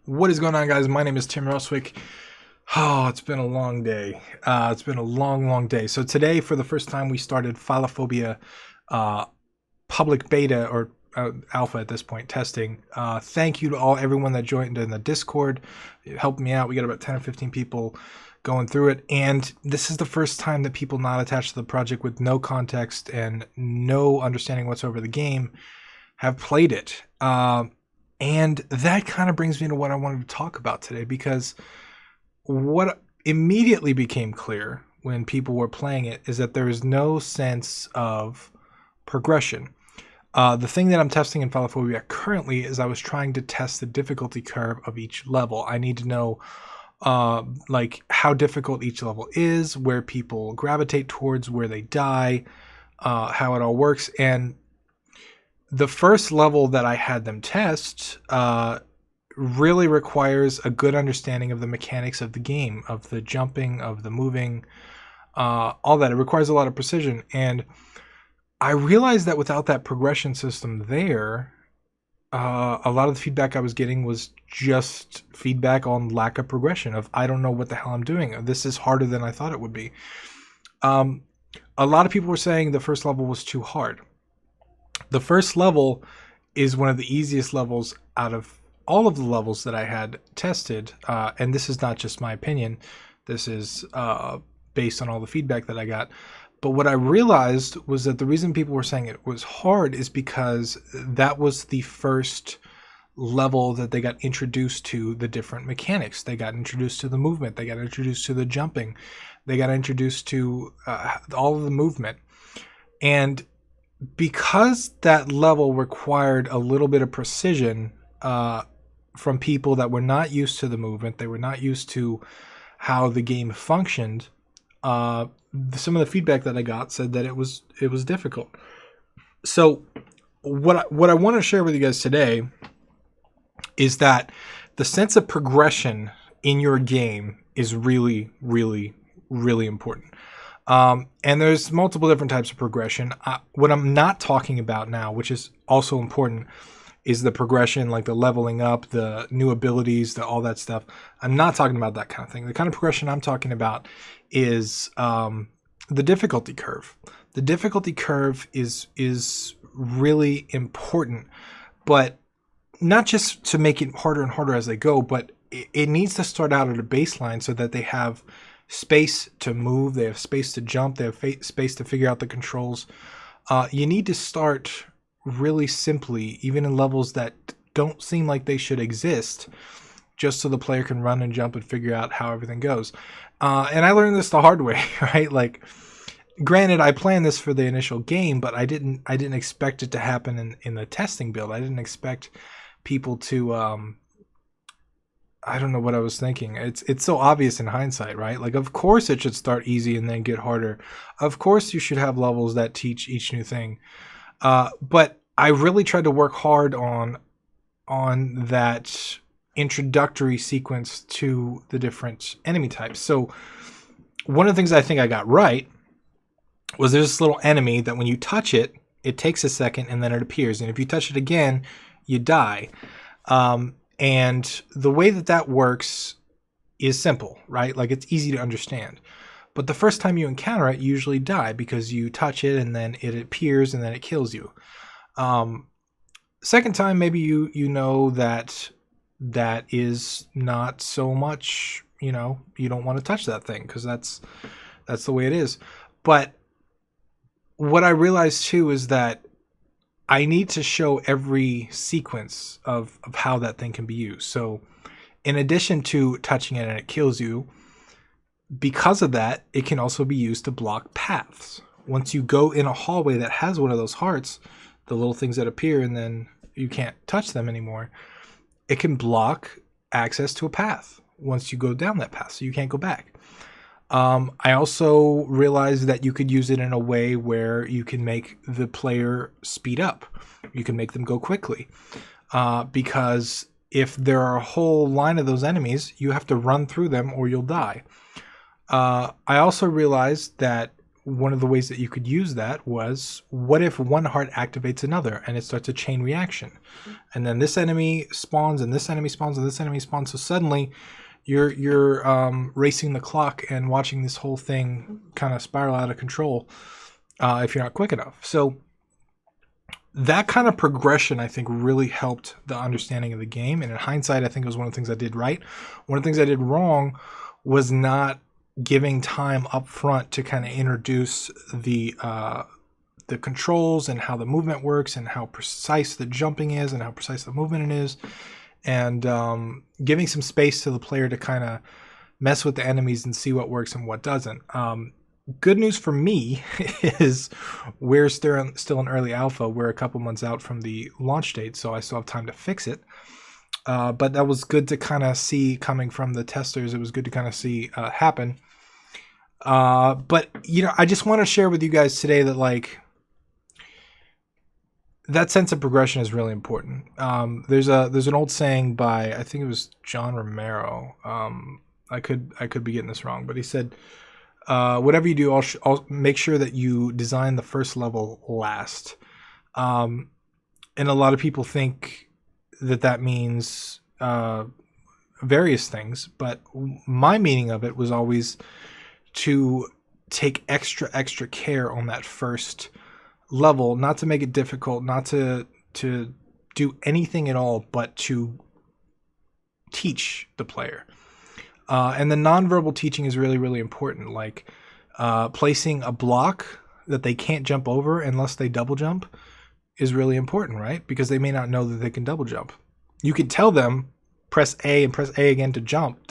What is going on, guys? My name is Tim Roswick. Oh, it's been a long day. It's been a long, long day. So today, for the first time, we started Phylophobia uh, public beta or alpha at this point testing. Thank you to everyone that joined in the Discord. It helped me out. We got about 10 or 15 people going through it, and this is the first time that people not attached to the project with no context and no understanding whatsoever of the game have played it. And that kind of brings me to what I wanted to talk about today, because what immediately became clear when people were playing it is that there is no sense of progression. The thing that I'm testing in Phylophobia currently is I was trying to test the difficulty curve of each level. I need to know like how difficult each level is, where people gravitate towards, where they die, how it all works. And the first level that I had them test really requires a good understanding of the mechanics of the game, of the jumping, of the moving, all that. It requires a lot of precision. And I realized that without that progression system there, a lot of the feedback I was getting was just feedback on lack of progression, of I don't know what the hell I'm doing. This is harder than I thought it would be. A lot of people were saying the first level was too hard. The first level is one of the easiest levels out of all of the levels that I had tested, and this is not just my opinion. This is based on all the feedback that I got. But what I realized was that the reason people were saying it was hard is because that was the first level that they got introduced to the different mechanics. They got introduced to the movement. They got introduced to the jumping. They got introduced to all of the movement. And because that level required a little bit of precision from people that were not used to the movement, they were not used to how the game functioned, some of the feedback that I got said that it was difficult. So what I want to share with you guys today is that the sense of progression in your game is really, really, really important. And there's multiple different types of progression. What I'm not talking about now, which is also important, is the progression, like the leveling up, the new abilities, all that stuff. I'm not talking about that kind of thing. The kind of progression I'm talking about is the difficulty curve. The difficulty curve is really important, but not just to make it harder and harder as they go, but it needs to start out at a baseline so that they have space to move, they have space to jump, they have space to figure out the controls. You need to start really simply, even in levels that don't seem like they should exist, just so the player can run and jump and figure out how everything goes. And I learned this the hard way, right? Like, granted, I planned this for the initial game, but I didn't expect it to happen in the testing build. I didn't expect people to I don't know what I was thinking. It's so obvious in hindsight, right? Like, of course it should start easy and then get harder. Of course you should have levels that teach each new thing. But I really tried to work hard on that introductory sequence to the different enemy types. So one of the things I think I got right was there's this little enemy that when you touch it, it takes a second and then it appears. And if you touch it again, you die. And the way that works is simple, right? Like, it's easy to understand. But the first time you encounter it, you usually die because you touch it and then it appears and then it kills you. Second time, maybe you know that is not so much, you don't want to touch that thing because that's the way it is. But what I realized too is that I need to show every sequence of how that thing can be used. So in addition to touching it and it kills you, because of that, it can also be used to block paths. Once you go in a hallway that has one of those hearts, the little things that appear and then you can't touch them anymore, it can block access to a path once you go down that path, so you can't go back. I also realized that you could use it in a way where you can make the player speed up. You can make them go quickly. Because if there are a whole line of those enemies, you have to run through them or you'll die. I also realized that one of the ways that you could use that was, what if one heart activates another and it starts a chain reaction, and then this enemy spawns and this enemy spawns and this enemy spawns, so suddenly you're racing the clock and watching this whole thing kind of spiral out of control if you're not quick enough. So that kind of progression, I think, really helped the understanding of the game. And in hindsight, I think it was one of the things I did right. One of the things I did wrong was not giving time up front to kind of introduce the controls and how the movement works and how precise the jumping is and how precise the movement is, and giving some space to the player to kind of mess with the enemies and see what works and what doesn't. Good news for me is we're still in early alpha. We're a couple months out from the launch date, so I still have time to fix it. But that was good to kind of see coming from the testers. It was good to kind of see happen. But, I just want to share with you guys today that, like, that sense of progression is really important. There's an old saying by, I think it was John Romero. I could be getting this wrong, but he said, whatever you do, I'll make sure that you design the first level last. And a lot of people think that means various things, but my meaning of it was always to take extra care on that first level, not to make it difficult, not to do anything at all, but to teach the player. And the nonverbal teaching is really, really important. Like placing a block that they can't jump over unless they double jump is really important, right? Because they may not know that they can double jump. You could tell them press A and press A again to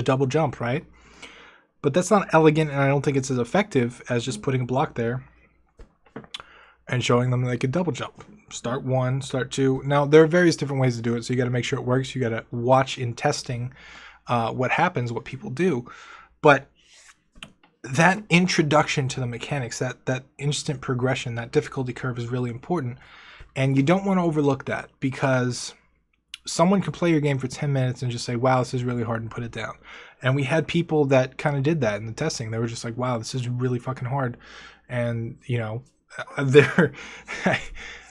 double jump, right? But that's not elegant, and I don't think it's as effective as just putting a block there and showing them they could double jump. Start one, start two. Now, there are various different ways to do it, so you got to make sure it works. You got to watch in testing what happens, what people do. But that introduction to the mechanics, that instant progression, that difficulty curve is really important. And you don't want to overlook that, because someone could play your game for 10 minutes and just say, wow, this is really hard, and put it down. And we had people that kind of did that in the testing. They were just like, wow, this is really fucking hard. And,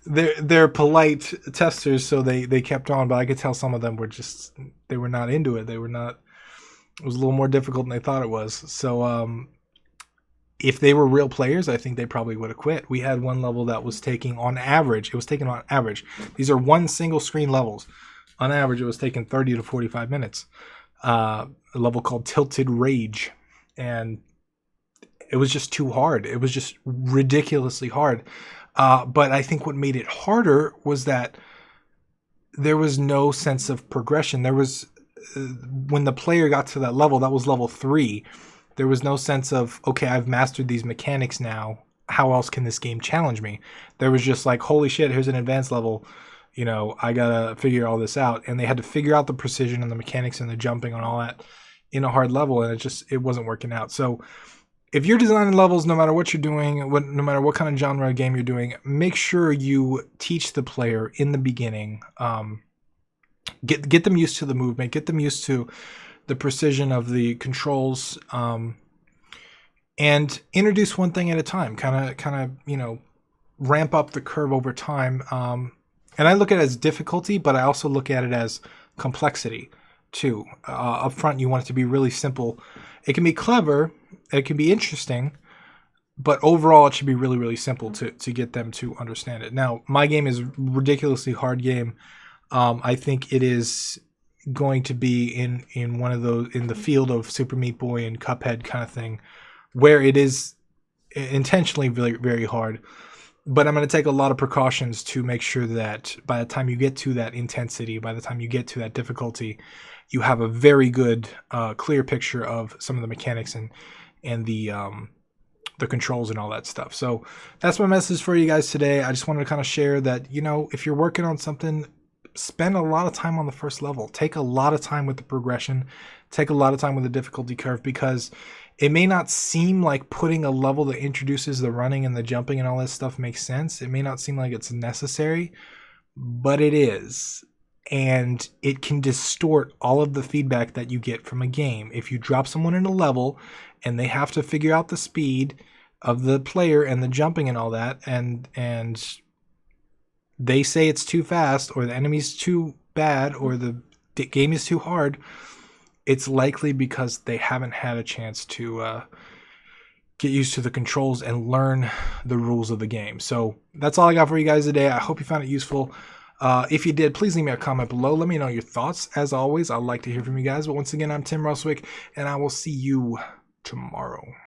they're polite testers, so they kept on, but I could tell some of them they were not into it. It was a little more difficult than they thought it was. So if they were real players, I think they probably would have quit. We had one level that was taking on average. These are one single screen levels. On average, it was taking 30 to 45 minutes. A level called Tilted Rage. And it was just too hard. It was just ridiculously hard. But I think what made it harder was that there was no sense of progression. There was, when the player got to that was level 3. There was no sense of, okay, I've mastered these mechanics now. How else can this game challenge me? There was just like, holy shit, here's an advanced level. I gotta figure all this out. And they had to figure out the precision and the mechanics and the jumping and all that in a hard level. And it wasn't working out. So if you're designing levels, no matter what you're doing, no matter what kind of genre of game you're doing, make sure you teach the player in the beginning. Get them used to the movement, get them used to the precision of the controls, and introduce one thing at a time. Kind of, ramp up the curve over time. And I look at it as difficulty, but I also look at it as complexity too. Up front, you want it to be really simple. It can be clever, it can be interesting, but overall it should be really, really simple to get them to understand it. Now, my game is a ridiculously hard game. I think it is going to be in one of those, in the field of Super Meat Boy and Cuphead kind of thing, where it is intentionally very, very hard. But I'm going to take a lot of precautions to make sure that by the time you get to that intensity, by the time you get to that difficulty, you have a very good, clear picture of some of the mechanics and the controls and all that stuff. So that's my message for you guys today. I just wanted to kind of share that, if you're working on something, spend a lot of time on the first level. Take a lot of time with the progression. Take a lot of time with the difficulty curve, because it may not seem like putting a level that introduces the running and the jumping and all that stuff makes sense. It may not seem like it's necessary, but it is. And it can distort all of the feedback that you get from a game. If you drop someone in a level and they have to figure out the speed, of the player and the jumping and all that, and they say it's too fast, or the enemy's too bad, or the game is too hard, it's likely because they haven't had a chance to get used to the controls and learn the rules of the game. So that's all I got for you guys today. I hope you found it useful. If you did, please leave me a comment below. Let me know your thoughts. As always, I'd like to hear from you guys. But once again, I'm Tim Ruswick, and I will see you tomorrow.